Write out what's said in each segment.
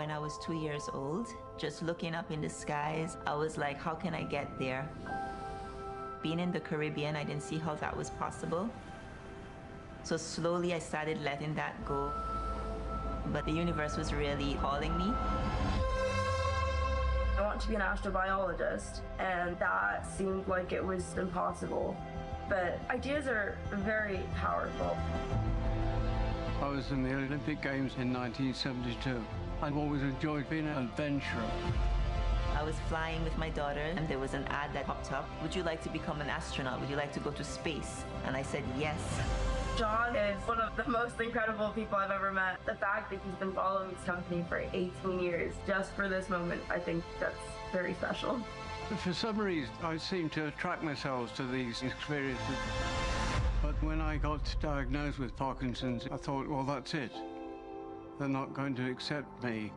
when I was 2 years old. Just looking up in the skies, I was like, how can I get there? Being in the Caribbean, I didn't see how that was possible. So slowly I started letting that go. But the universe was really calling me. I want to be an astrobiologist, and that seemed like it was impossible. But ideas are very powerful. I was in the Olympic Games in 1972. I've always enjoyed being an adventurer. I was flying with my daughter, and there was an ad that popped up. Would you like to become an astronaut? Would you like to go to space? And I said yes. John is one of the most incredible people I've ever met. The fact that he's been following this company for 18 years just for this moment, I think that's very special. For some reason, I seem to attract myself to these experiences. But when I got diagnosed with Parkinson's, I thought, well, that's it. They're not going to accept me.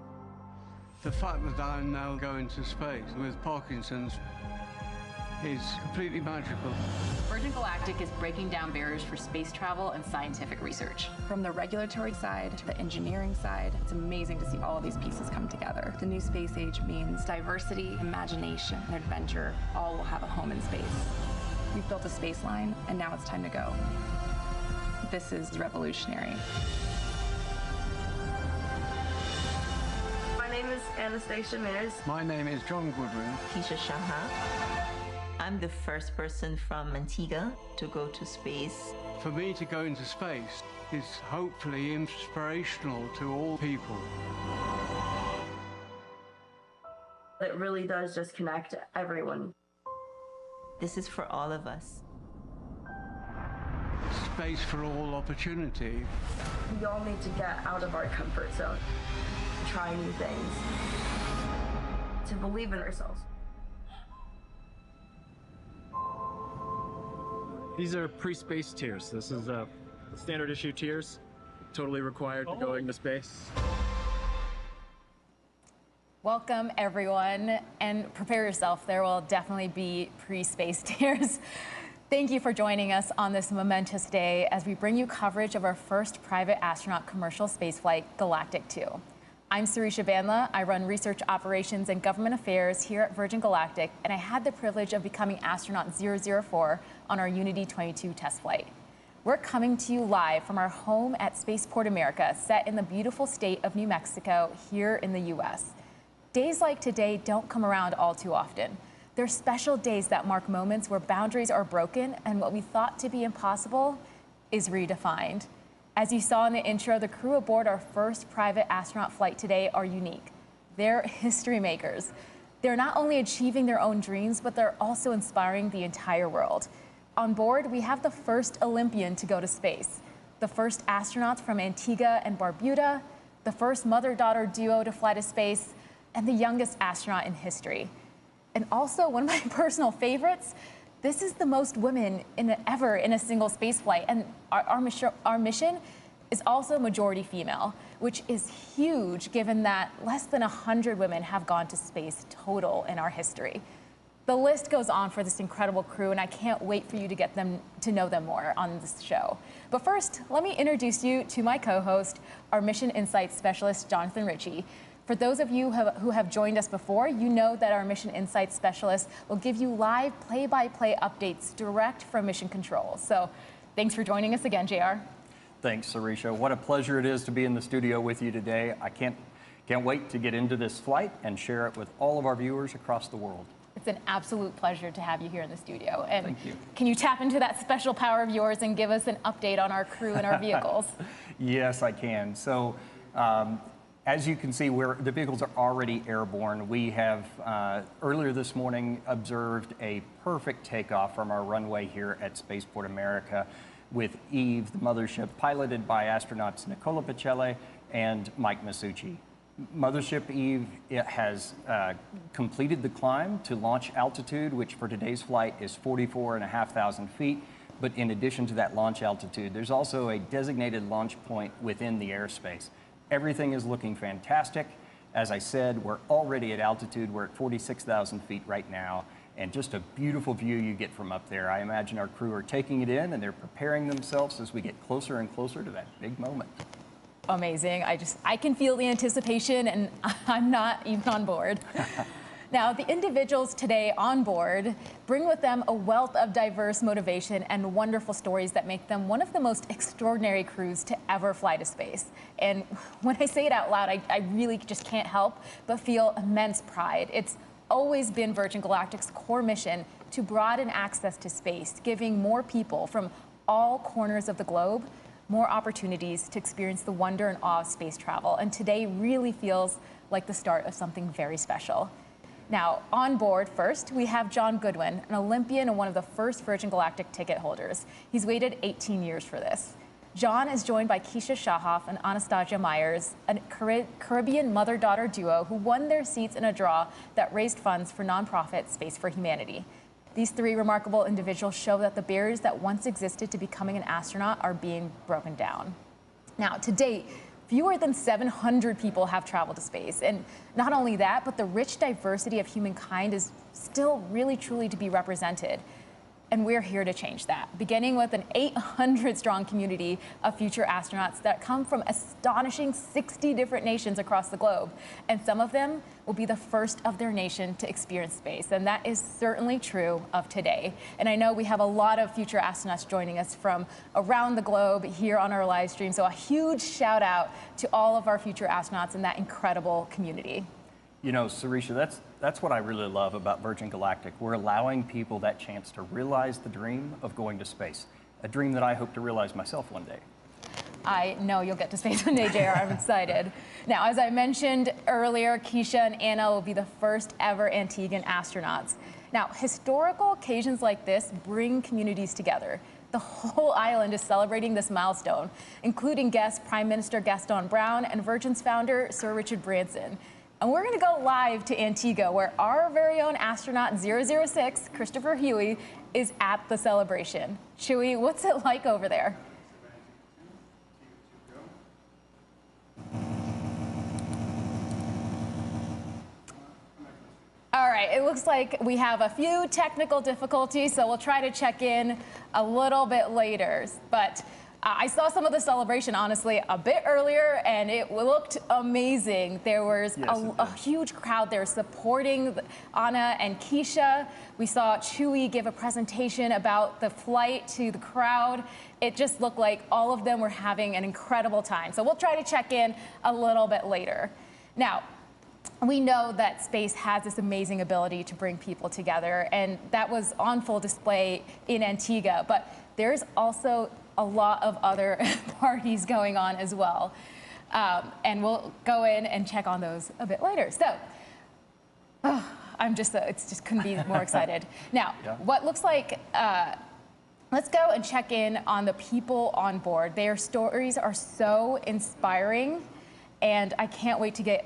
The fact that I'm now going to space with Parkinson's is completely magical. Virgin Galactic is breaking down barriers for space travel and scientific research. From the regulatory side to the engineering side, it's amazing to see all of these pieces come together. The new space age means diversity, imagination, and adventure all will have a home in space. We've built a space line, and now it's time to go. This is revolutionary. My name is Anastasia Mears. My name is John Goodwin. Keisha Shaha. I'm the first person from Antigua to go to space. For me to go into space is hopefully inspirational to all people. It really does just connect everyone. This is for all of us. Space for all opportunity. We all need to get out of our comfort zone, try new things, to believe in ourselves. These are pre-space tiers. This is standard issue tiers, totally required for going to space. Welcome, everyone, and prepare yourself. There will definitely be pre-space tiers. Thank you for joining us on this momentous day as we bring you coverage of our first private astronaut commercial spaceflight, Galactic 2. I'm Sarisha Bandla. I run research operations and government affairs here at Virgin Galactic, and I had the privilege of becoming astronaut 004 on our Unity 22 test flight. We're coming to you live from our home at Spaceport America, set in the beautiful state of New Mexico here in the U.S. Days like today don't come around all too often. They're special days that mark moments where boundaries are broken and what we thought to be impossible is redefined. As you saw in the intro, the crew aboard our first private astronaut flight today are unique. They're history makers. They're not only achieving their own dreams, but they're also inspiring the entire world. On board, we have the first Olympian to go to space, the first astronauts from Antigua and Barbuda, the first mother-daughter duo to fly to space, and the youngest astronaut in history. And also, one of my personal favorites, this is the most women ever in a single space flight, and our mission is also majority female, which is huge given that less than 100 women have gone to space total in our history. The list goes on for this incredible crew, and I can't wait for you to get to know them more on this show. But first, let me introduce you to my co-host, our Mission Insights Specialist, Jonathan Ritchie. For those of you who have joined us before, you know that our Mission Insights Specialist will give you live play-by-play updates direct from Mission Control. So thanks for joining us again, JR. Thanks, Sarisha. What a pleasure it is to be in the studio with you today. I can't wait to get into this flight and share it with all of our viewers across the world. It's an absolute pleasure to have you here in the studio. And thank you. Can you tap into that special power of yours and give us an update on our crew and our vehicles? Yes, I can. So, as you can see, the vehicles are already airborne. We have, earlier this morning, observed a perfect takeoff from our runway here at Spaceport America with Eve, the mothership, piloted by astronauts Nicola Pacelli and Mike Masucci. Mothership Eve has completed the climb to launch altitude, which for today's flight is 44,500 feet. But in addition to that launch altitude, there's also a designated launch point within the airspace. Everything is looking fantastic. As I said, we're already at altitude. We're at 46,000 feet right now, and just a beautiful view you get from up there. I imagine our crew are taking it in, and they're preparing themselves as we get closer and closer to that big moment. Amazing. I can feel the anticipation, and I'm not even on board. Now, the individuals today on board bring with them a wealth of diverse motivation and wonderful stories that make them one of the most extraordinary crews to ever fly to space. And when I say it out loud, I really just can't help but feel immense pride. It's always been Virgin Galactic's core mission to broaden access to space, giving more people from all corners of the globe more opportunities to experience the wonder and awe of space travel. And today really feels like the start of something very special. Now, on board first, we have John Goodwin, an Olympian and one of the first Virgin Galactic ticket holders. He's waited 18 years for this. John is joined by Keisha Shahoff and Anastasia Myers, a Caribbean mother-daughter duo who won their seats in a draw that raised funds for nonprofit Space for Humanity. These three remarkable individuals show that the barriers that once existed to becoming an astronaut are being broken down. Now, to date, fewer than 700 people have traveled to space. And not only that, but the rich diversity of humankind is still really truly to be represented. And we're here to change that, beginning with an 800-strong community of future astronauts that come from astonishing 60 different nations across the globe. And some of them will be the first of their nation to experience space. And that is certainly true of today. And I know we have a lot of future astronauts joining us from around the globe here on our live stream. So a huge shout out to all of our future astronauts in that incredible community. You know, Sarisha, that's what I really love about Virgin Galactic. We're allowing people that chance to realize the dream of going to space, a dream that I hope to realize myself one day. I know you'll get to space one day, JR. I'm excited. Now, as I mentioned earlier, Keisha and Anna will be the first ever Antiguan astronauts. Now, historical occasions like this bring communities together. The whole island is celebrating this milestone, including guest Prime Minister Gaston Brown and Virgin's founder, Sir Richard Branson. And we're going to go live to Antigua, where our very own astronaut 006, Christopher Huey, is at the celebration. Chewy, what's it like over there? All right, it looks like we have a few technical difficulties, so we'll try to check in a little bit later. But I saw some of the celebration, honestly, a bit earlier, and it looked amazing. There was a huge crowd there supporting Anna and Keisha. We saw Chewy give a presentation about the flight to the crowd. It just looked like all of them were having an incredible time. So we'll try to check in a little bit later. Now, we know that space has this amazing ability to bring people together, and that was on full display in Antigua. But there's also a lot of other parties going on as well. And we'll go in and check on those a bit later. So, it's just couldn't be more excited. Now, what looks like, let's go and check in on the people on board. Their stories are so inspiring, and I can't wait to get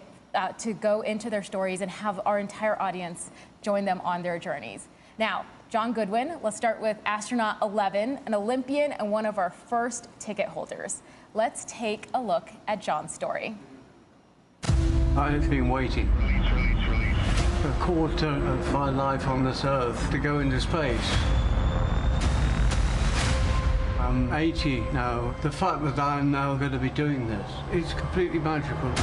to go into their stories and have our entire audience join them on their journeys. Now, John Goodwin, let's start with astronaut 11, an Olympian and one of our first ticket holders. Let's take a look at John's story. I've been waiting a quarter of my life on this Earth to go into space. I'm 80 now. The fact that I'm now going to be doing this is completely magical.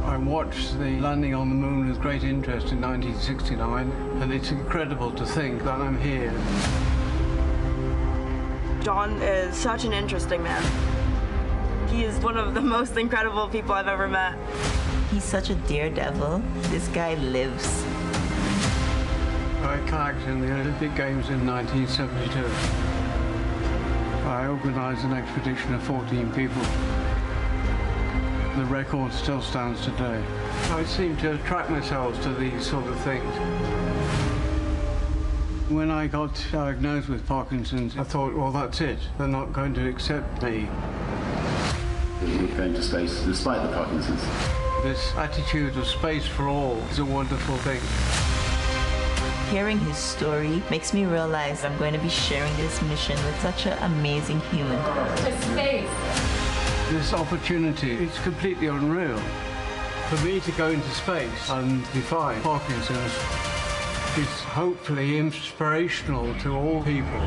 I watched the landing on the moon with great interest in 1969, and it's incredible to think that I'm here. John is such an interesting man. He is one of the most incredible people I've ever met. He's such a daredevil. This guy lives. I kayaked in the Olympic Games in 1972. I organized an expedition of 14 people. The record still stands today. I seem to attract myself to these sort of things. When I got diagnosed with Parkinson's, I thought, well, that's it. They're not going to accept me. We're going to space despite the Parkinson's. This attitude of space for all is a wonderful thing. Hearing his story makes me realize I'm going to be sharing this mission with such an amazing human. To space. This opportunity is completely unreal. For me to go into space and defy Parkinson's is hopefully inspirational to all people.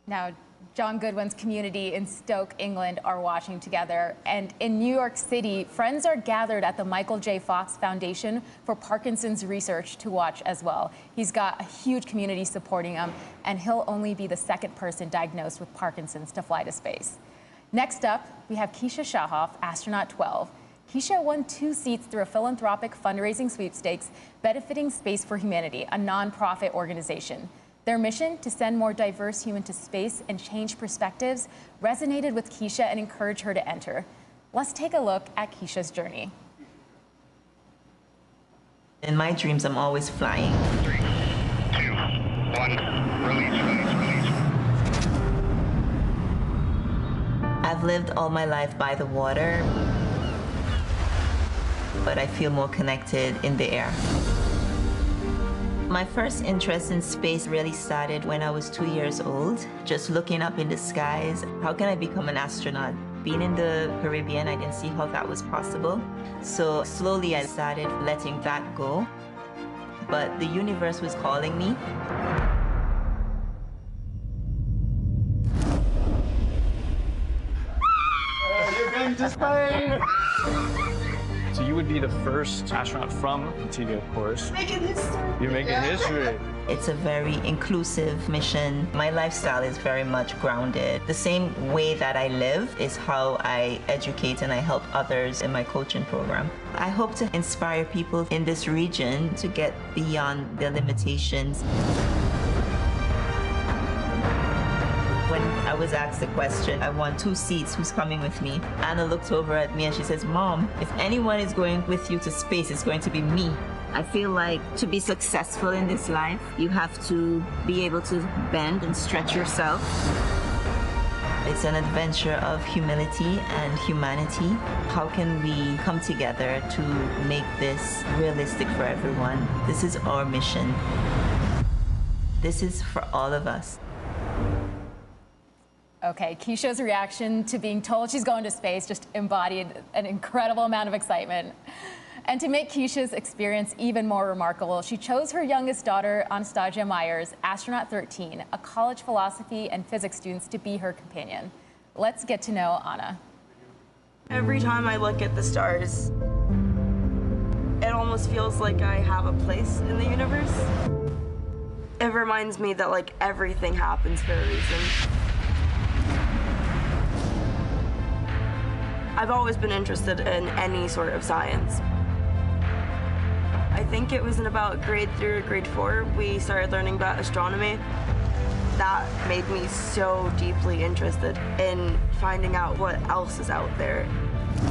Now, John Goodwin's community in Stoke, England are watching together. And in New York City, friends are gathered at the Michael J. Fox Foundation for Parkinson's research to watch as well. He's got a huge community supporting him, and he'll only be the second person diagnosed with Parkinson's to fly to space. Next up, we have Keisha Shahoff, astronaut 12. Keisha won 2 seats through a philanthropic fundraising sweepstakes benefiting Space for Humanity, a nonprofit organization. Their mission to send more diverse humans to space and change perspectives resonated with Keisha and encouraged her to enter. Let's take a look at Keisha's journey. In my dreams, I'm always flying. 3, 2, 1, release. I've lived all my life by the water, but I feel more connected in the air. My first interest in space really started when I was 2 years old, just looking up in the skies. How can I become an astronaut? Being in the Caribbean, I didn't see how that was possible. So slowly I started letting that go. But the universe was calling me. You're going to space! So you would be the first astronaut from Antigua, of course. Making history. You're making history. It's a very inclusive mission. My lifestyle is very much grounded. The same way that I live is how I educate and I help others in my coaching program. I hope to inspire people in this region to get beyond their limitations. When I was asked the question, I won 2 seats, who's coming with me? Anna looked over at me and she says, Mom, if anyone is going with you to space, it's going to be me. I feel like to be successful in this life, you have to be able to bend and stretch yourself. It's an adventure of humility and humanity. How can we come together to make this realistic for everyone? This is our mission. This is for all of us. Okay, Keisha's reaction to being told she's going to space just embodied an incredible amount of excitement. And to make Keisha's experience even more remarkable, she chose her youngest daughter, Anastasia Myers, astronaut 13, a college philosophy and physics student, to be her companion. Let's get to know Anna. Every time I look at the stars, it almost feels like I have a place in the universe. It reminds me that like everything happens for a reason. I've always been interested in any sort of science. I think it was in about grade 3 or grade 4, we started learning about astronomy. That made me so deeply interested in finding out what else is out there.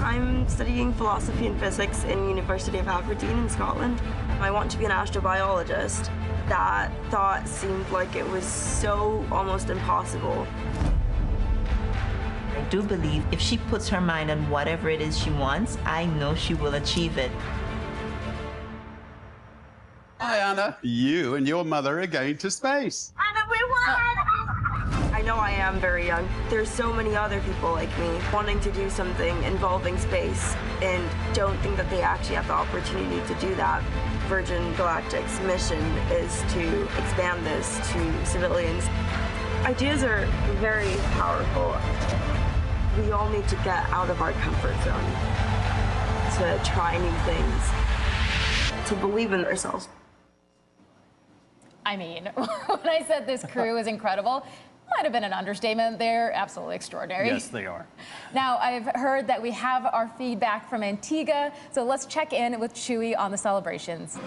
I'm studying philosophy and physics in University of Aberdeen in Scotland. I want to be an astrobiologist. That thought seemed like it was so almost impossible. I do believe if she puts her mind on whatever it is she wants, I know she will achieve it. Hi, Anna. You and your mother are going to space. Anna, we won! I know I am very young. There's so many other people like me wanting to do something involving space and don't think that they actually have the opportunity to do that. Virgin Galactic's mission is to expand this to civilians. Ideas are very powerful. We all need to get out of our comfort zone, to try new things, to believe in ourselves. I mean, when I said this crew is incredible, might have been an understatement. They're absolutely extraordinary. Yes, they are. Now, I've heard that we have our feedback from Antigua, so let's check in with Chewy on the celebrations.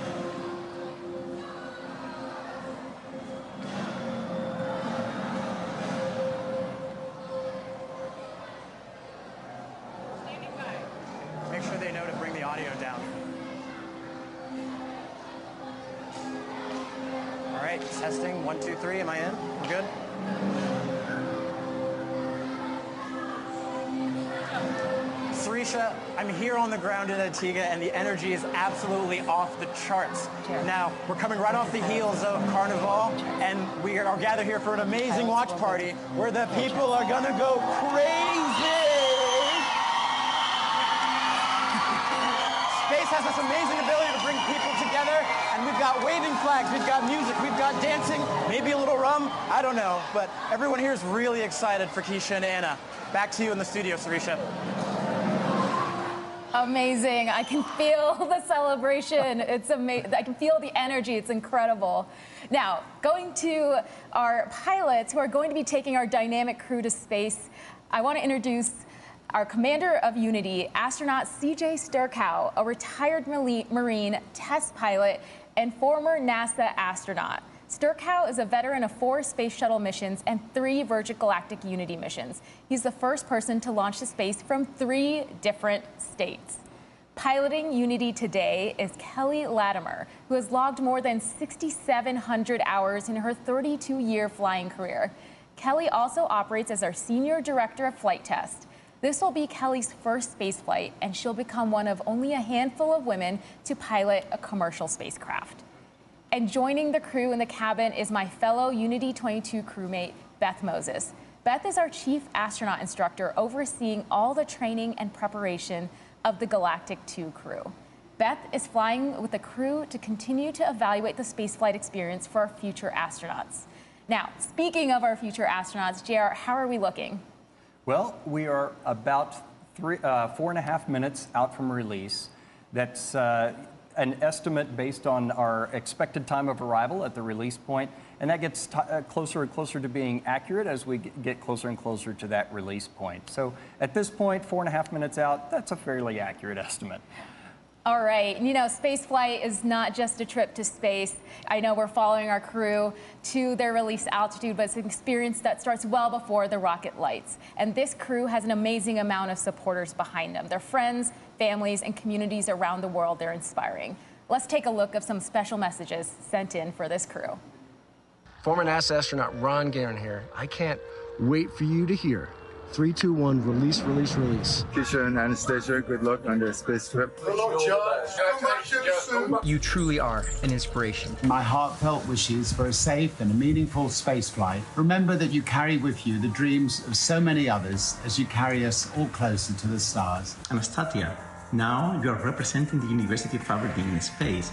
Make sure they know to bring the audio down. All right, testing, 1, 2, 3, am I in? We're good? Sarisha, I'm here on the ground in Antigua, and the energy is absolutely off the charts. Now, we're coming right off the heels of Carnival, and we are gathered here for an amazing watch party where the people are gonna go crazy! Space has this amazing ability to bring people together, and we've got waving flags, we've got music, we've got dancing, maybe a little rum, I don't know. But everyone here is really excited for Keisha and Anna. Back to you in the studio, Sarisha. Amazing. I can feel the celebration. It's amazing. I can feel the energy. It's incredible. Now, going to our pilots who are going to be taking our dynamic crew to space, I want to introduce our commander of Unity, astronaut CJ Sturcow, a retired Marine test pilot and former NASA astronaut. Sturcow is a veteran of 4 space shuttle missions and 3 Virgin Galactic Unity missions. He's the first person to launch to space from 3 different states. Piloting Unity today is Kelly Latimer, who has logged more than 6,700 hours in her 32-year flying career. Kelly also operates as our Senior Director of Flight Test. This will be Kelly's first space flight, and she'll become one of only a handful of women to pilot a commercial spacecraft. And joining the crew in the cabin is my fellow Unity 22 crewmate, Beth Moses. Beth is our chief astronaut instructor overseeing all the training and preparation of the Galactic 2 crew. Beth is flying with the crew to continue to evaluate the spaceflight experience for our future astronauts. Now, speaking of our future astronauts, JR, how are we looking? Well, we are about 4.5 minutes out from release. That's an estimate based on our expected time of arrival at the release point, and that gets closer and closer to being accurate as we get closer and closer to that release point. So at this point, 4.5 minutes out, that's a fairly accurate estimate. All right, you know, space flight is not just a trip to space. I know we're following our crew to their release altitude, but it's an experience that starts well before the rocket lights. And this crew has an amazing amount of supporters behind them. Their friends, families, and communities around the world they're inspiring. Let's take a look at some special messages sent in for this crew. Former NASA astronaut Ron Guerin here. I can't wait for you to hear. 3, 2, 1, release, release, release. Keisha and Anastasia, good luck on their space trip. Hello, John. You truly are an inspiration. My heartfelt wishes for a safe and a meaningful space flight. Remember that you carry with you the dreams of so many others as you carry us all closer to the stars. Anastasia, now you're representing the University of Aberdeen in space.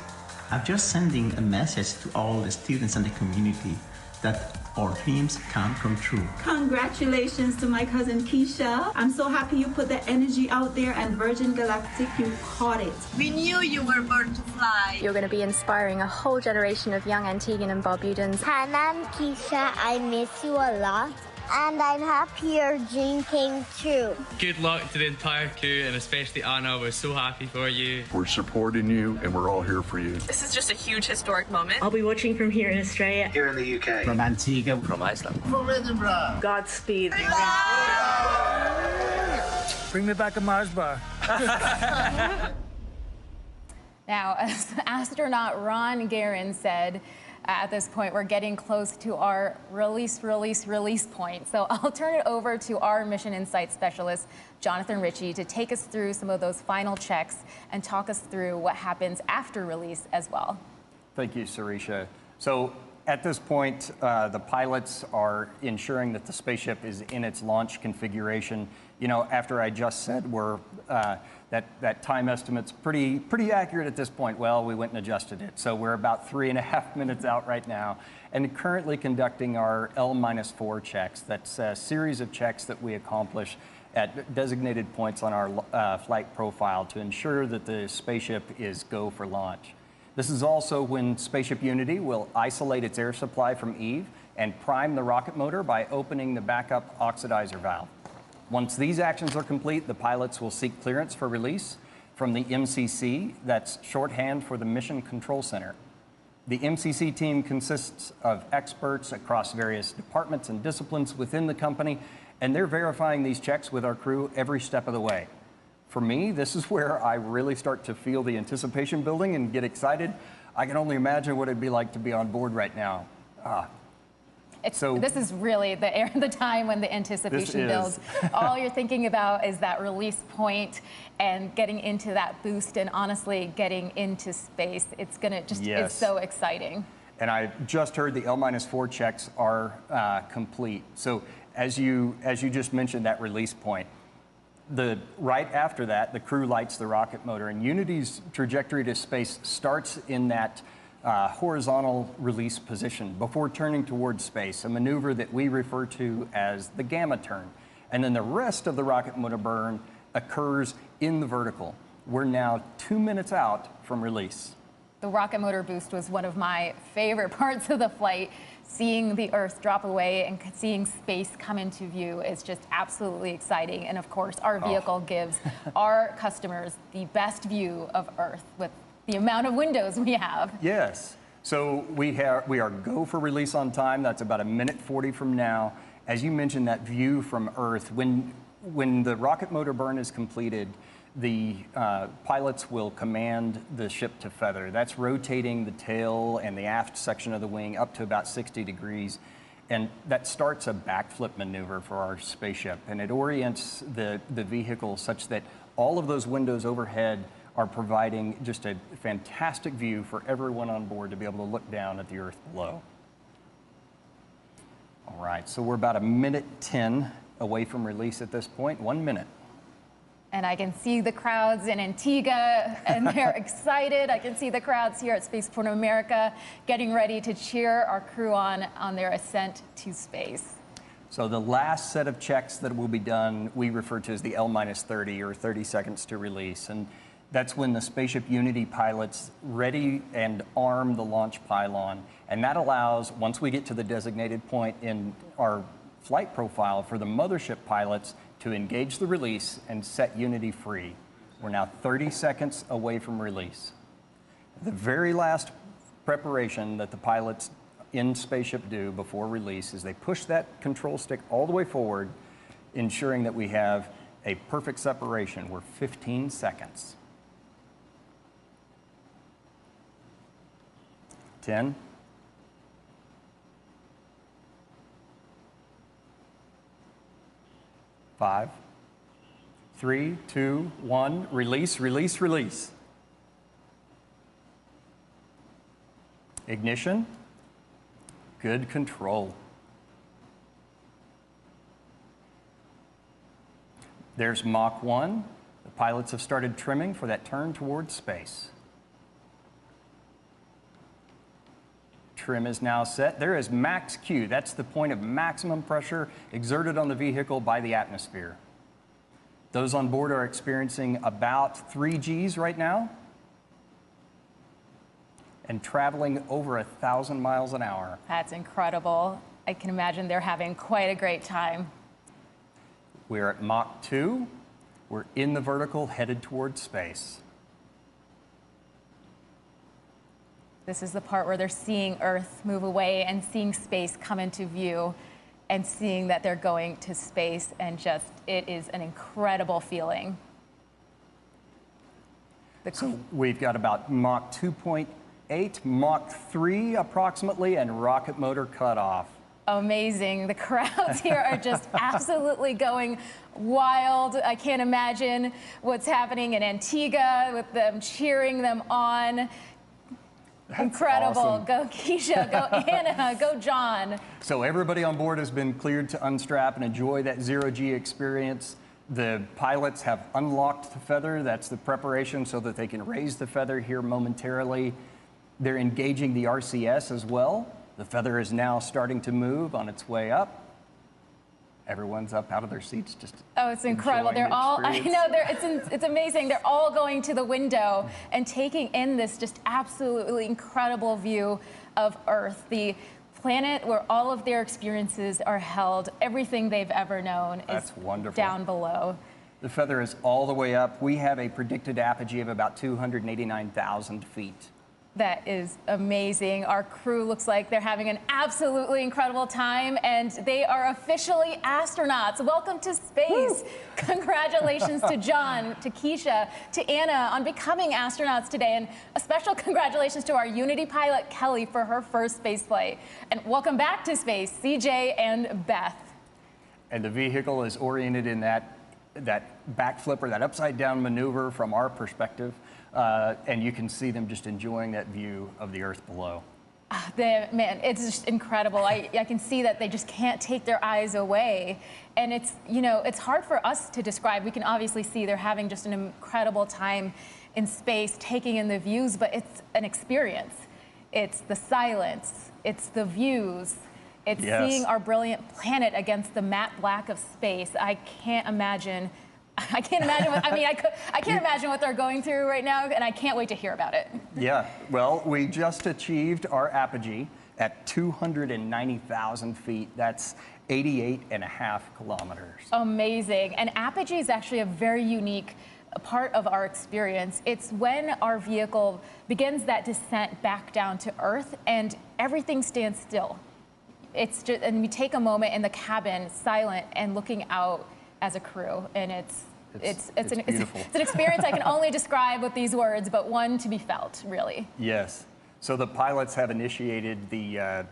I'm just sending a message to all the students and the community that our dreams can come true. Congratulations to my cousin Keisha. I'm so happy you put the energy out there, and Virgin Galactic, you caught it. We knew you were born to fly. You're going to be inspiring a whole generation of young Antiguan and Barbudans. Hi, I'm Keisha. I miss you a lot. And I'm happy your dream came true. Good luck to the entire crew, and especially Anna. We're so happy for you. We're supporting you, and we're all here for you. This is just a huge historic moment. I'll be watching from here in Australia. Here in the UK. From Antigua. From Iceland. From Edinburgh. Godspeed. Bring me back a Mars bar. Now, as astronaut Ron Guerin said, at this point, we're getting close to our release point. So I'll turn it over to our Mission Insight specialist, Jonathan Ritchie, to take us through some of those final checks and talk us through what happens after release as well. Thank you, Sarisha. So at this point, the pilots are ensuring that the spaceship is in its launch configuration. You know, after I just said we're that time estimate's pretty accurate at this point. Well, we went and adjusted it. So we're about 3.5 minutes out right now and currently conducting our L-4 checks. That's a series of checks that we accomplish at designated points on our flight profile to ensure that the spaceship is go for launch. This is also when Spaceship Unity will isolate its air supply from Eve and prime the rocket motor by opening the backup oxidizer valve. Once these actions are complete, the pilots will seek clearance for release from the MCC, that's shorthand for the Mission Control Center. The MCC team consists of experts across various departments and disciplines within the company, and they're verifying these checks with our crew every step of the way. For me, this is where I really start to feel the anticipation building and get excited. I can only imagine what it'd be like to be on board right now. This is really the time when the anticipation builds. All you're thinking about is that release point and getting into that boost, and honestly, getting into space. It's gonna just, it's so exciting. And I just heard the L-4 checks are complete. So as you just mentioned, that release point, right after that, the crew lights the rocket motor, and Unity's trajectory to space starts in that horizontal release position before turning towards space, a maneuver that we refer to as the gamma turn. And then the rest of the rocket motor burn occurs in the vertical. We're now 2 minutes out from release. The rocket motor boost was one of my favorite parts of the flight. Seeing the Earth drop away and seeing space come into view is just absolutely exciting. And of course, our vehicle gives our customers the best view of Earth with the amount of windows we have. Yes. So we are go for release on time. That's about 1:40 from now. As you mentioned, that view from Earth, when the rocket motor burn is completed, the pilots will command the ship to feather. That's rotating the tail and the aft section of the wing up to about 60 degrees. And that starts a backflip maneuver for our spaceship. And it orients the vehicle such that all of those windows overhead are providing just a fantastic view for everyone on board to be able to look down at the Earth below. All right, so we're about 1:10 away from release at this point, 1 minute. And I can see the crowds in Antigua, and they're excited. I can see the crowds here at Spaceport America getting ready to cheer our crew on their ascent to space. So the last set of checks that will be done, we refer to as the L-30 or 30 seconds to release. And that's when the Spaceship Unity pilots ready and arm the launch pylon. And that allows, once we get to the designated point in our flight profile, for the mothership pilots to engage the release and set Unity free. We're now 30 seconds away from release. The very last preparation that the pilots in Spaceship do before release is they push that control stick all the way forward, ensuring that we have a perfect separation. We're 15 seconds. 10. 5, 3, 2, 1, release, release, release. Ignition. Good control. There's Mach 1. The pilots have started trimming for that turn towards space. Trim is now set. There is max Q. That's the point of maximum pressure exerted on the vehicle by the atmosphere. Those on board are experiencing about 3 Gs right now and traveling over 1,000 miles an hour. That's incredible. I can imagine they're having quite a great time. We're at Mach 2. We're in the vertical, headed towards space. This is the part where they're seeing Earth move away and seeing space come into view and seeing that they're going to space, and just, it is an incredible feeling. So we've got about Mach 2.8, Mach 3 approximately, and rocket motor cutoff. Amazing. The crowds here are just absolutely going wild. I can't imagine what's happening in Antigua with them cheering them on. That's incredible. Awesome. Go Keisha, go Anna, go John. So everybody on board has been cleared to unstrap and enjoy that zero-G experience. The pilots have unlocked the feather. That's the preparation so that they can raise the feather here momentarily. They're engaging the RCS as well. The feather is now starting to move on its way up. Everyone's up out of their seats, just it's incredible. They're all, I know, it's amazing. They're all going to the window and taking in this just absolutely incredible view of Earth, the planet where all of their experiences are held. Everything they've ever known is down below. The feather is all the way up. We have a predicted apogee of about 289,000 feet. That is amazing. Our crew looks like they're having an absolutely incredible time, and they are officially astronauts. Welcome to space. Woo. Congratulations to John, to Keisha, to Anna on becoming astronauts today, and a special congratulations to our Unity pilot, Kelly, for her first space flight. And welcome back to space, CJ and Beth. And the vehicle is oriented in that backflip or that upside down maneuver from our perspective. And you can see them just enjoying that view of the Earth below. Man, it's just incredible. I can see that they just can't take their eyes away. And it's, you know, it's hard for us to describe. We can obviously see they're having just an incredible time in space, taking in the views, but it's an experience. it's the silence, it's the views, it's seeing our brilliant planet against the matte black of space. I can't imagine what, I mean, I can't imagine what they're going through right now, and I can't wait to hear about it. Yeah, well, we just achieved our apogee at 290,000 feet. That's 88.5 kilometers. Amazing. And apogee is actually a very unique part of our experience. It's when our vehicle begins that descent back down to Earth and everything stands still. It's just, and we take a moment in the cabin, silent and looking out as a crew, and it's an experience I can only describe with these words, but one to be felt, really. Yes. So the pilots have initiated the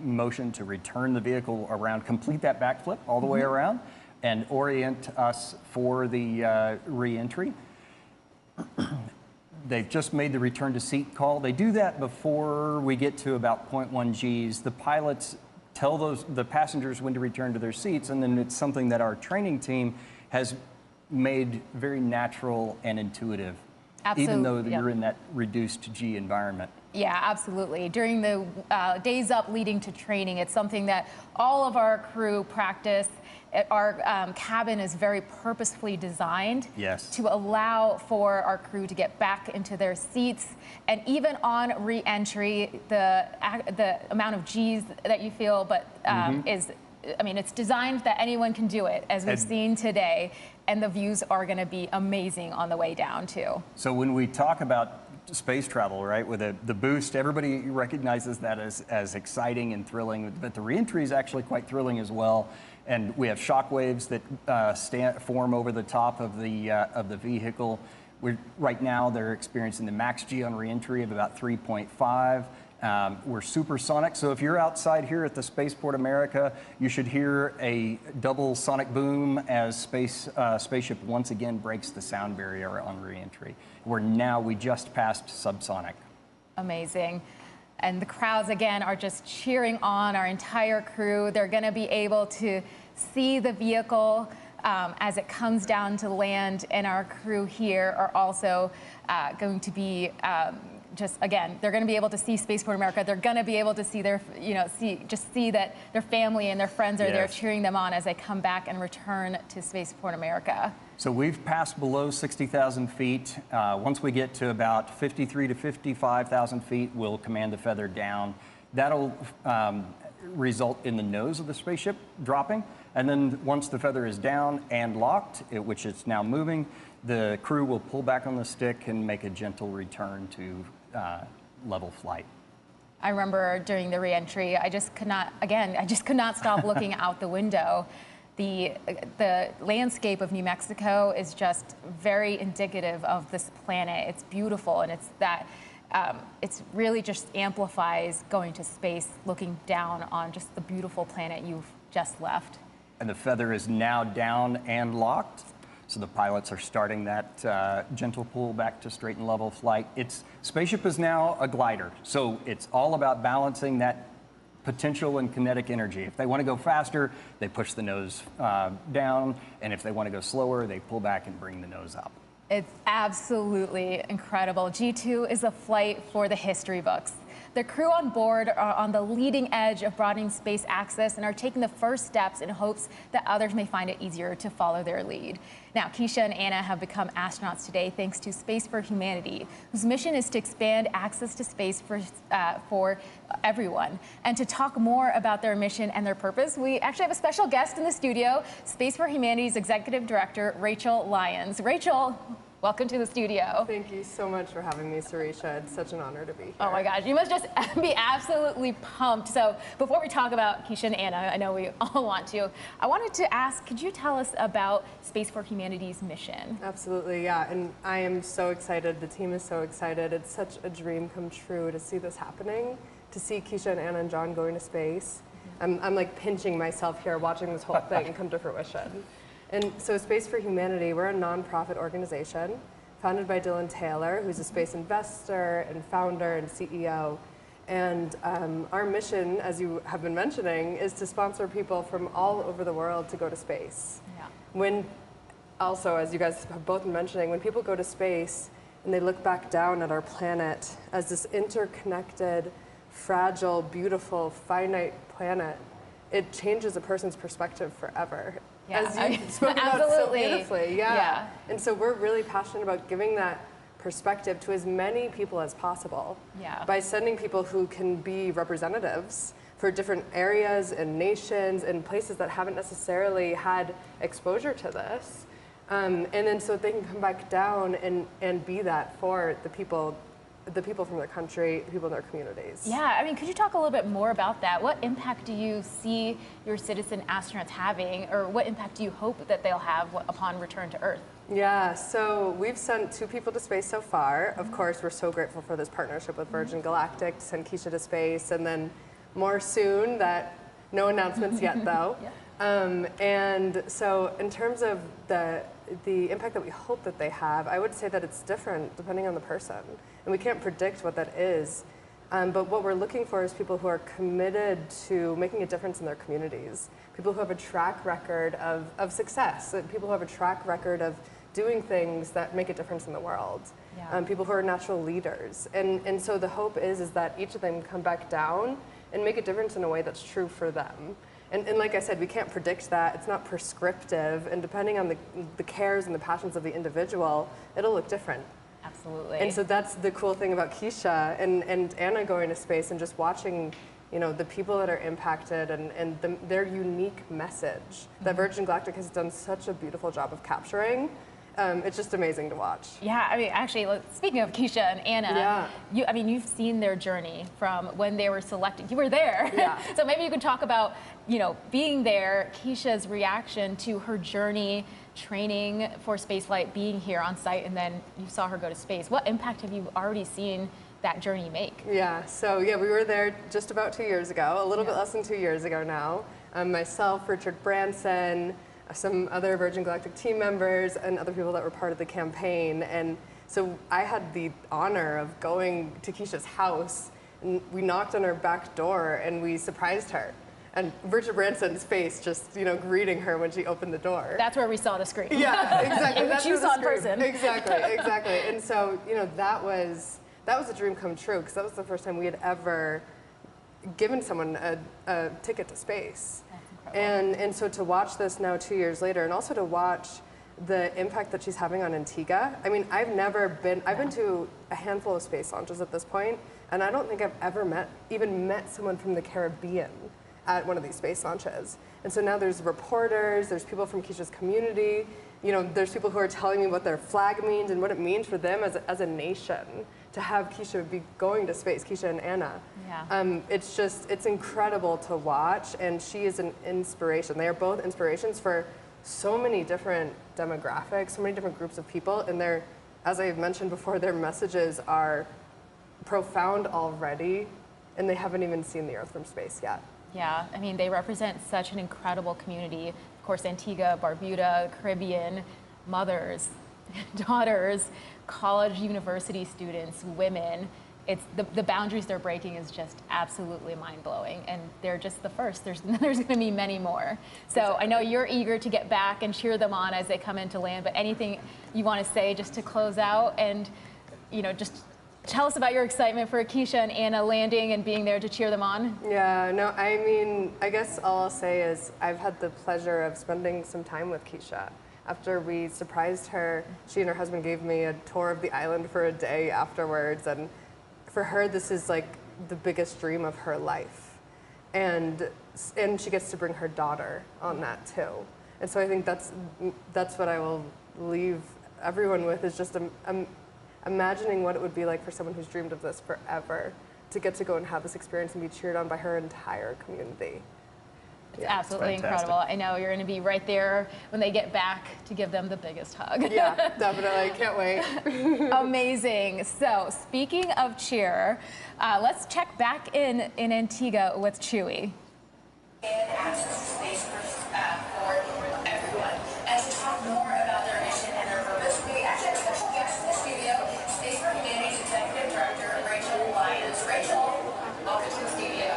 motion to return the vehicle around, complete that backflip all the way around, and orient us for the re-entry. They've just made the return to seat call. They do that before we get to about 0.1 Gs. The pilots tell the passengers when to return to their seats, and then it's something that our training team has made very natural and intuitive, even though you're in that reduced G environment. Yeah, absolutely. During the days up leading to training, it's something that all of our crew practice. Our cabin is very purposefully designed to allow for our crew to get back into their seats. And even on re-entry, the amount of G's that you feel, but it's designed that anyone can do it, as we've seen today. And the views are going to be amazing on the way down, too. So when we talk about space travel, right, with the boost, everybody recognizes that as exciting and thrilling, but the re-entry is actually quite thrilling as well. And we have shock waves that form over the top of the vehicle. Right now, they're experiencing the max G on re-entry of about 3.5. We're supersonic, so if you're outside here at the Spaceport America, you should hear a double sonic boom as spaceship once again breaks the sound barrier on re-entry. We just passed subsonic. Amazing. And the crowds, again, are just cheering on our entire crew. They're going to be able to see the vehicle as it comes down to land, and our crew here are also going to be they're going to be able to see Spaceport America. They're going to be able to see their, see that their family and their friends are there cheering them on as they come back and return to Spaceport America. So we've passed below 60,000 feet. Once we get to about 53 to 55,000 feet, we'll command the feather down. That'll result in the nose of the spaceship dropping. And then once the feather is down and locked, which it's now moving, the crew will pull back on the stick and make a gentle return to level flight. I remember during the re-entry, I just could not stop looking out the window. The landscape of New Mexico is just very indicative of this planet. It's beautiful, and it's really just amplifies going to space, looking down on just the beautiful planet you've just left. And the feather is now down and locked. So the pilots are starting that gentle pull back to straight and level flight. Spaceship is now a glider, so it's all about balancing that potential and kinetic energy. If they want to go faster, they push the nose down, and if they want to go slower, they pull back and bring the nose up. It's absolutely incredible. G2 is a flight for the history books. The crew on board are on the leading edge of broadening space access and are taking the first steps in hopes that others may find it easier to follow their lead. Now, Keisha and Anna have become astronauts today thanks to Space for Humanity, whose mission is to expand access to space for everyone. And to talk more about their mission and their purpose, we actually have a special guest in the studio, Space for Humanity's Executive Director, Rachel Lyons. Rachel, welcome to the studio. Thank you so much for having me, Sarisha. It's such an honor to be here. Oh my gosh, you must just be absolutely pumped. So before we talk about Keisha and Anna, I know we all want to, I wanted to ask, could you tell us about Space for Humanity's mission? Absolutely, yeah, and I am so excited. The team is so excited. It's such a dream come true to see this happening, to see Keisha and Anna and John going to space. I'm like pinching myself here watching this whole thing come to fruition. And so Space for Humanity, we're a nonprofit organization founded by Dylan Taylor, who's a space investor and founder and CEO. And our mission, as you have been mentioning, is to sponsor people from all over the world to go to space. Yeah. Also, as you guys have both been mentioning, when people go to space, and they look back down at our planet as this interconnected, fragile, beautiful, finite planet, it changes a person's perspective forever. Yeah, As you spoke about so beautifully. Yeah. And so we're really passionate about giving that perspective to as many people as possible by sending people who can be representatives for different areas and nations and places that haven't necessarily had exposure to this. And then so they can come back down and be that for the people from their country, the people in their communities. Yeah, I mean, could you talk a little bit more about that? What impact do you see your citizen astronauts having, or what impact do you hope that they'll have upon return to Earth? Yeah, so we've sent 2 people to space so far. Of course, we're so grateful for this partnership with Virgin Galactic to send Keisha to space, and then more soon. That no announcements yet, though. And so in terms of the impact that we hope that they have, I would say that it's different depending on the person. And we can't predict what that is. But what we're looking for is people who are committed to making a difference in their communities, people who have a track record of success, people who have a track record of doing things that make a difference in the world, people who are natural leaders. And so the hope is that each of them come back down and make a difference in a way that's true for them. And like I said, we can't predict that. It's not prescriptive. And depending on the cares and the passions of the individual, it'll look different. Absolutely. And so that's the cool thing about Keisha and Anna going to space and just watching, you know, the people that are impacted and their unique message that Virgin Galactic has done such a beautiful job of capturing. It's just amazing to watch. Yeah, I mean, actually, speaking of Keisha and Anna, you've seen their journey from when they were selected. You were there. Yeah. So maybe you could talk about, you know, being there, Keisha's reaction to her journey, training for spaceflight, being here on site, and then you saw her go to space. What impact have you already seen that journey make? Yeah, so we were there just about 2 years ago, a little bit less than 2 years ago now. Myself, Richard Branson, some other Virgin Galactic team members, and other people that were part of the campaign. And so I had the honor of going to Keisha's house, and we knocked on her back door and we surprised her. And Richard Branson's face just, you know, greeting her when she opened the door. That's where we saw the screen. Yeah, exactly. Which you saw in person. Exactly, exactly. And so, you know, that was a dream come true, because that was the first time we had ever given someone a ticket to space. And so to watch this now 2 years later, and also to watch the impact that she's having on Antigua. I mean, I've been to a handful of space launches at this point, and I don't think I've ever even met someone from the Caribbean at one of these space launches. And so now there's reporters, there's people from Keisha's community, you know, there's people who are telling me what their flag means and what it means for them as a nation to have Keisha be going to space, Keisha and Anna. Yeah. It's incredible to watch, and she is an inspiration. They are both inspirations for so many different demographics, so many different groups of people, and as I've mentioned before, their messages are profound already, and they haven't even seen the Earth from space yet. Yeah, I mean, they represent such an incredible community. Of course, Antigua, Barbuda, Caribbean, mothers, daughters, college, university students, women. It's the boundaries they're breaking is just absolutely mind-blowing, and they're just the first. There's going to be many more. So exactly. I know you're eager to get back and cheer them on as they come into land, but anything you want to say just to close out, and you know, just tell us about your excitement for Keisha and Anna landing and being there to cheer them on. Yeah, no, I mean, I guess all I'll say is I've had the pleasure of spending some time with Keisha. After we surprised her, she and her husband gave me a tour of the island for a day afterwards, and for her, this is like the biggest dream of her life. And she gets to bring her daughter on that too. And so I think that's what I will leave everyone with, is just imagining what it would be like for someone who's dreamed of this forever to get to go and have this experience and be cheered on by her entire community. It's absolutely incredible. I know you're going to be right there when they get back to give them the biggest hug. Yeah, definitely. Can't wait. Amazing. So speaking of cheer, let's check back in Antigua with Chewy. And access to space for everyone. And to talk more about their mission and their purpose, we actually have a special guest in the studio, Space for Humanity's Executive Director, Rachel Lyons. Rachel, welcome to the studio.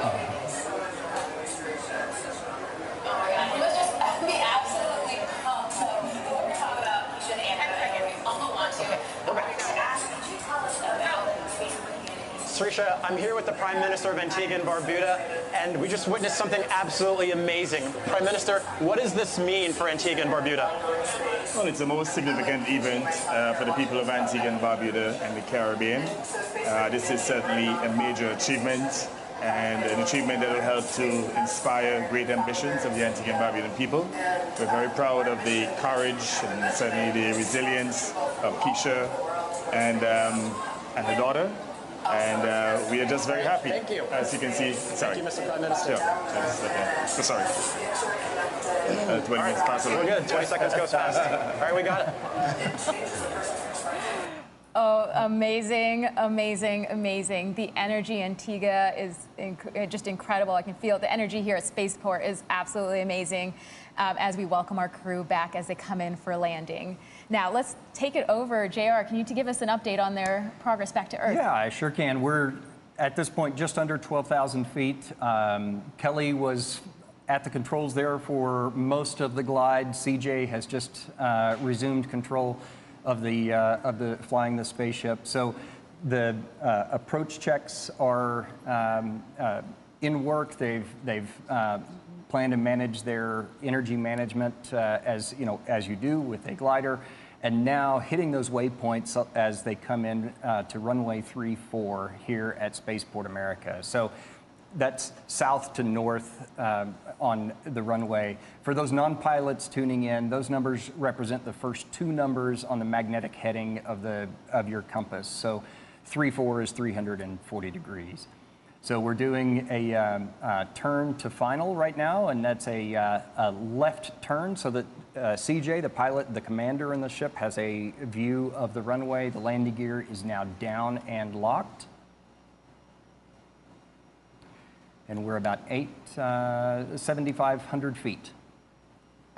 Oh my God, he was just absolutely pumped. So we're going to talk about Keisha and Anna, we all want to. But we're going to ask Trisha. I'm here with the Prime Minister of Antigua and Barbuda, and we just witnessed something absolutely amazing. Prime Minister, what does this mean for Antigua and Barbuda? Well, it's the most significant event for the people of Antigua and Barbuda and the Caribbean. This is certainly a major achievement, and an achievement that will help to inspire great ambitions of the Antigua and Barbudan people. We're very proud of the courage and certainly the resilience of Keisha and her daughter. And we are just very happy. Thank you. As you can see. Sorry. Thank you, Mr. Prime Minister. Sure. So sorry. 20 minutes past. We're good. 20 seconds goes fast. All right, we got it. Oh, amazing, amazing, amazing. The energy in Antigua is just incredible. I can feel it. The energy here at Spaceport is absolutely amazing as we welcome our crew back as they come in for landing. Now, let's take it over. JR, can you give us an update on their progress back to Earth? Yeah, I sure can. We're, at this point, just under 12,000 feet. Kelly was at the controls there for most of the glide. CJ has just resumed control of the flying the spaceship. So the approach checks are in work. They've planned to manage their energy management as you do with a glider, and now hitting those waypoints as they come in to runway 34 here at Spaceport America. So that's south to north on the runway. For those non-pilots tuning in, those numbers represent the first two numbers on the magnetic heading of your compass. So 34 is 340 degrees. So we're doing a turn to final right now, and that's a left turn so that CJ, the pilot, the commander in the ship, has a view of the runway. The landing gear is now down and locked. And we're about 7,500 feet.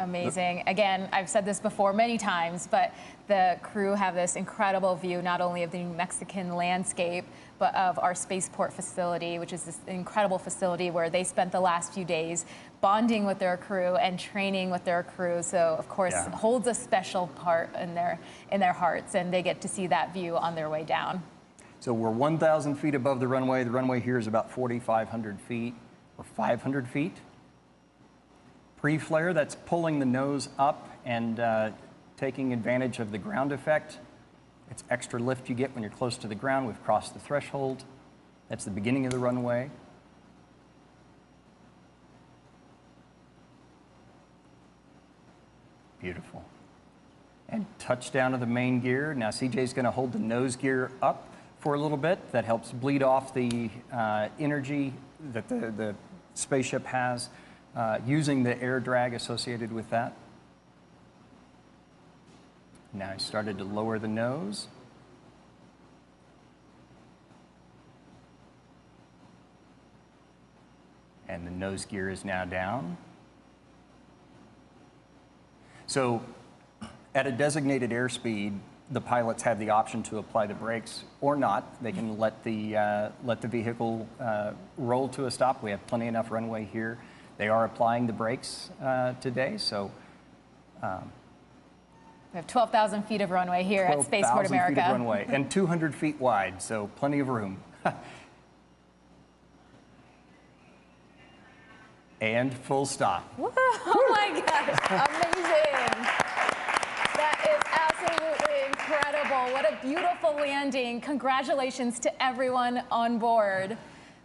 Amazing. Again, I've said this before many times, but the crew have this incredible view, not only of the New Mexican landscape, but of our spaceport facility, which is this incredible facility where they spent the last few days bonding with their crew and training with their crew. So, of course, it holds a special part in their hearts, and they get to see that view on their way down. So we're 1,000 feet above the runway. The runway here is about 4,500 feet or 500 feet. Pre-flare, that's pulling the nose up and taking advantage of the ground effect. It's extra lift you get when you're close to the ground. We've crossed the threshold. That's the beginning of the runway. Beautiful. And touchdown of the main gear. Now CJ's going to hold the nose gear up for a little bit. That helps bleed off the energy that the spaceship has, using the air drag associated with that. Now he started to lower the nose. And the nose gear is now down. So at a designated airspeed, the pilots have the option to apply the brakes or not. They can let the vehicle roll to a stop. We have plenty enough runway here. They are applying the brakes today, so. We have 12,000 feet of runway here at Spaceport America. 12,000 feet of runway and 200 feet wide, so plenty of room. And full stop. Oh my gosh, amazing. That is absolutely incredible. What a beautiful landing. Congratulations to everyone on board.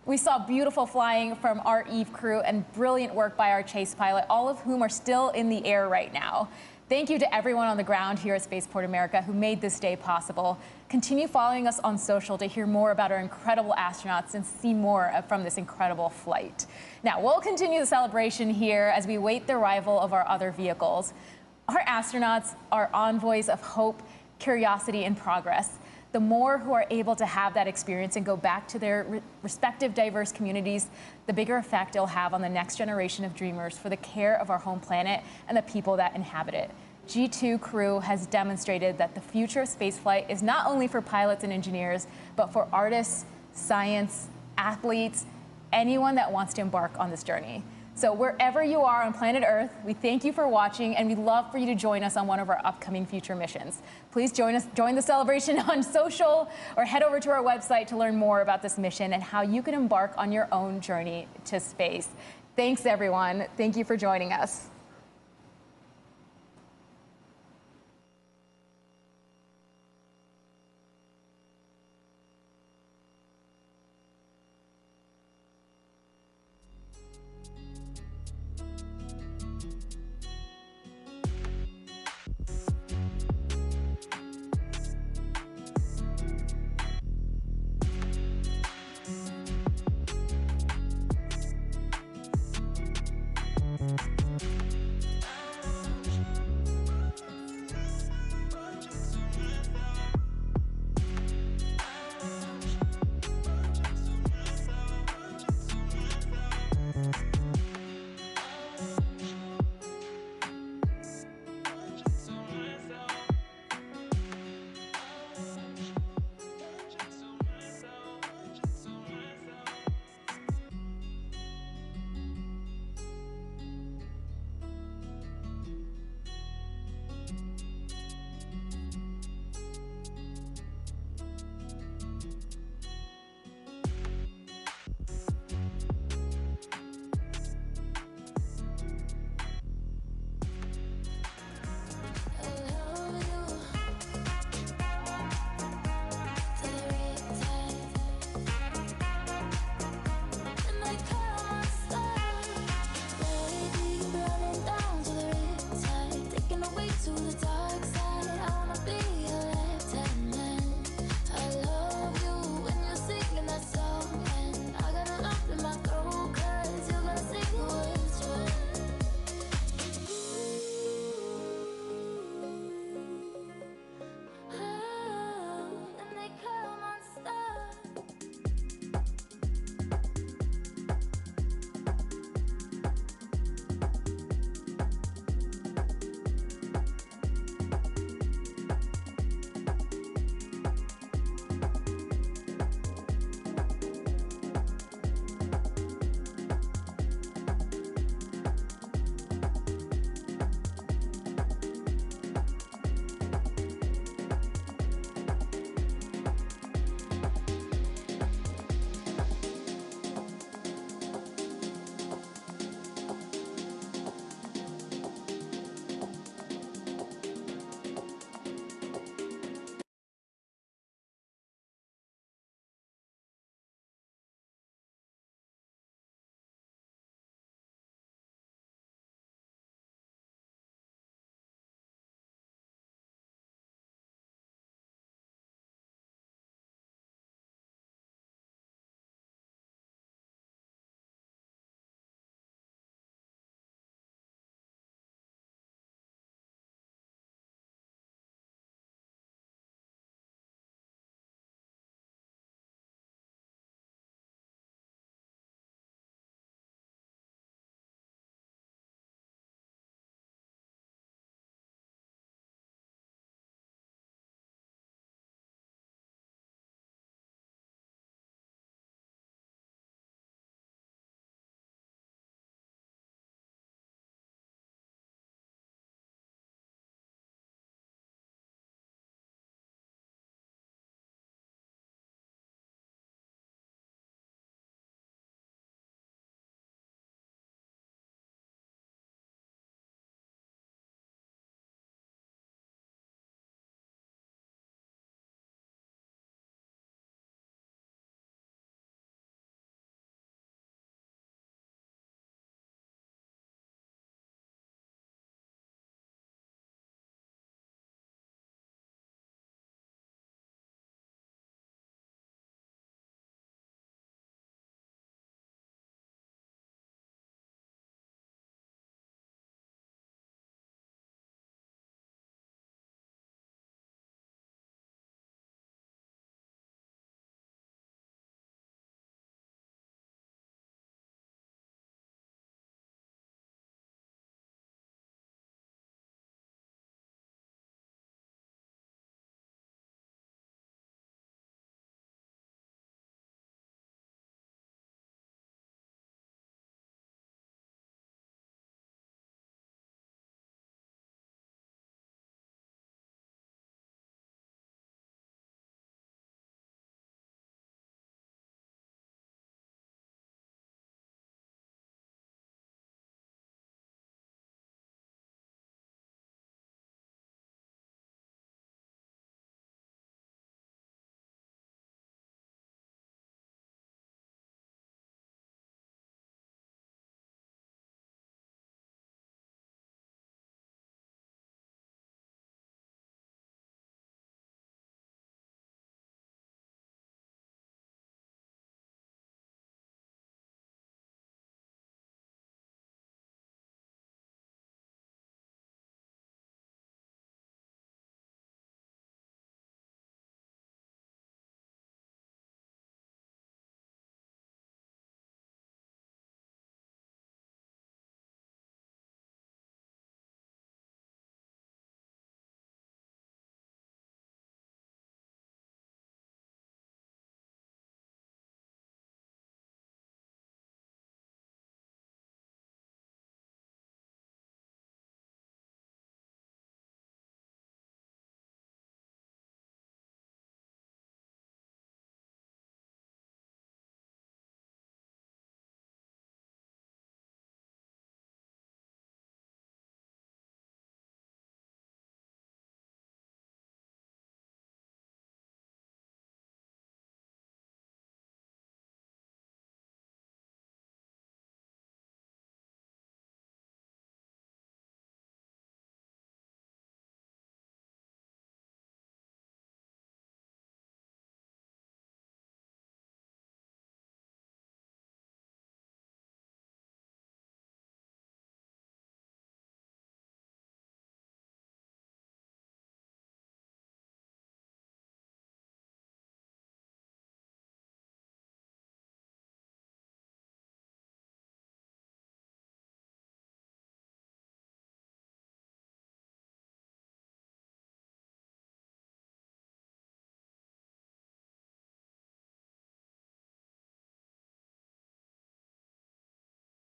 We saw beautiful flying from our Eve crew and brilliant work by our chase pilot, all of whom are still in the air right now. Thank you to everyone on the ground here at Spaceport America who made this day possible. Continue following us on social to hear more about our incredible astronauts and see more from this incredible flight. Now, we'll continue the celebration here as we wait the arrival of our other vehicles. Our astronauts are envoys of hope, curiosity, and progress. The more who are able to have that experience and go back to their respective diverse communities, the bigger effect it'll have on the next generation of dreamers for the care of our home planet and the people that inhabit it. G2 crew has demonstrated that the future of spaceflight is not only for pilots and engineers, but for artists, science, athletes, anyone that wants to embark on this journey. So wherever you are on planet Earth, we thank you for watching, and we'd love for you to join us on one of our upcoming future missions. Please join the celebration on social, or head over to our website to learn more about this mission and how you can embark on your own journey to space. Thanks, everyone. Thank you for joining us.